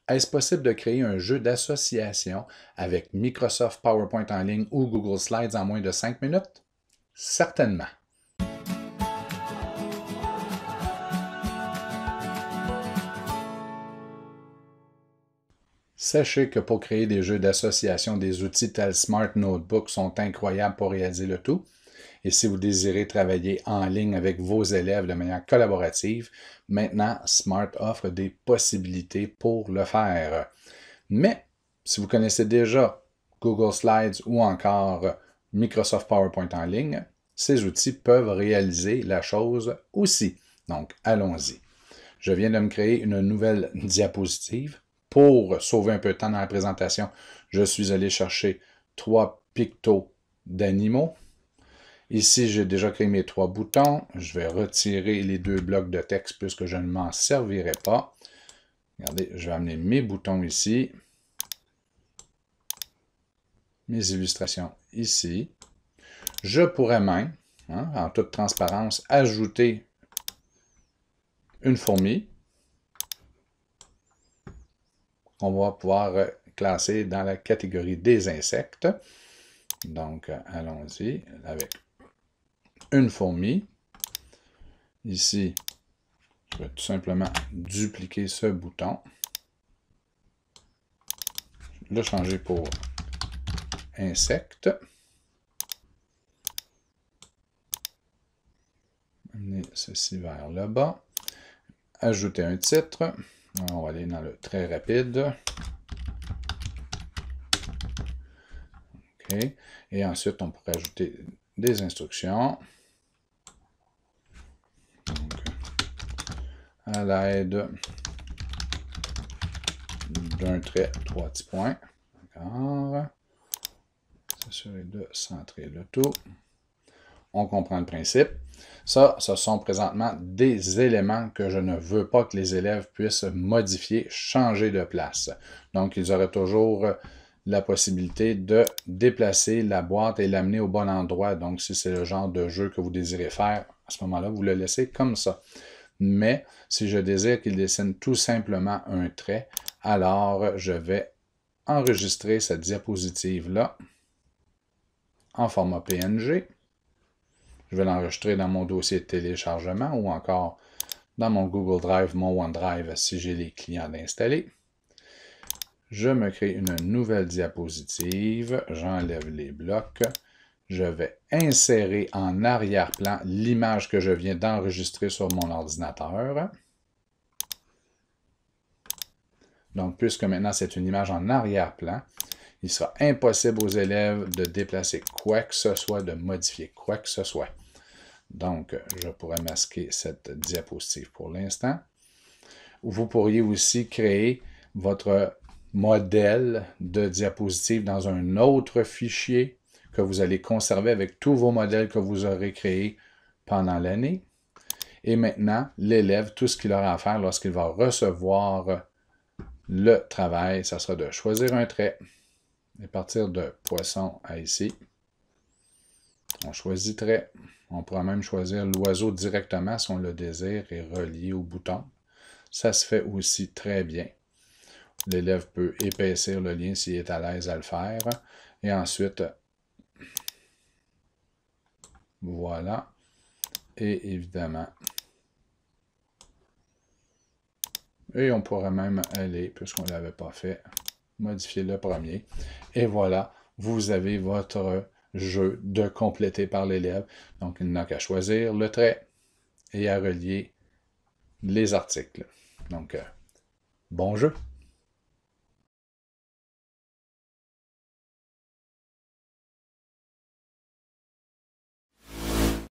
Est-ce possible de créer un jeu d'association avec Microsoft PowerPoint en ligne ou Google Slides en moins de 5 minutes? Certainement. Sachez que pour créer des jeux d'association, des outils tels Smart Notebook sont incroyables pour réaliser le tout. Et si vous désirez travailler en ligne avec vos élèves de manière collaborative, maintenant, Smart offre des possibilités pour le faire. Mais si vous connaissez déjà Google Slides ou encore Microsoft PowerPoint en ligne, ces outils peuvent réaliser la chose aussi. Donc, allons-y. Je viens de me créer une nouvelle diapositive. Pour sauver un peu de temps dans la présentation, je suis allé chercher 3 pictos d'animaux. Ici, j'ai déjà créé mes 3 boutons. Je vais retirer les 2 blocs de texte puisque je ne m'en servirai pas. Regardez, je vais amener mes boutons ici. Mes illustrations ici. Je pourrais même, en toute transparence, ajouter une fourmi qu'on va pouvoir classer dans la catégorie des insectes. Donc, allons-y avec une fourmi. Ici, je vais tout simplement dupliquer ce bouton. Le changer pour insecte. Amener ceci vers le bas. Ajouter un titre. On va aller dans le très rapide. OK. Et ensuite, on pourrait ajouter des instructions. Donc, à l'aide d'un trait, 3 petits points. D'accord. S'assurer de centrer le tout. On comprend le principe. Ça, ce sont présentement des éléments que je ne veux pas que les élèves puissent modifier, changer de place. Donc, ils auraient toujours la possibilité de déplacer la boîte et l'amener au bon endroit. Donc, si c'est le genre de jeu que vous désirez faire, à ce moment-là, vous le laissez comme ça. Mais si je désire qu'il dessine tout simplement un trait, alors je vais enregistrer cette diapositive-là en format PNG. Je vais l'enregistrer dans mon dossier de téléchargement ou encore dans mon Google Drive, mon OneDrive si j'ai les clients d'installer. Je me crée une nouvelle diapositive, j'enlève les blocs. Je vais insérer en arrière-plan l'image que je viens d'enregistrer sur mon ordinateur. Donc, puisque maintenant c'est une image en arrière-plan, il sera impossible aux élèves de déplacer quoi que ce soit, de modifier quoi que ce soit. Donc, je pourrais masquer cette diapositive pour l'instant. Vous pourriez aussi créer votre modèle de diapositive dans un autre fichier que vous allez conserver avec tous vos modèles que vous aurez créés pendant l'année. Et maintenant, l'élève, tout ce qu'il aura à faire lorsqu'il va recevoir le travail, ça sera de choisir un trait et partir de poisson à ici. On choisit trait. On pourra même choisir l'oiseau directement si on le désire et relier au bouton. Ça se fait aussi très bien. L'élève peut épaissir le lien s'il est à l'aise à le faire. Et ensuite, voilà. Et évidemment, et on pourrait même aller, puisqu'on ne l'avait pas fait, modifier le premier. Et voilà, vous avez votre jeu de compléter par l'élève. Donc, il n'a qu'à choisir le trait et à relier les articles. Donc, bon jeu!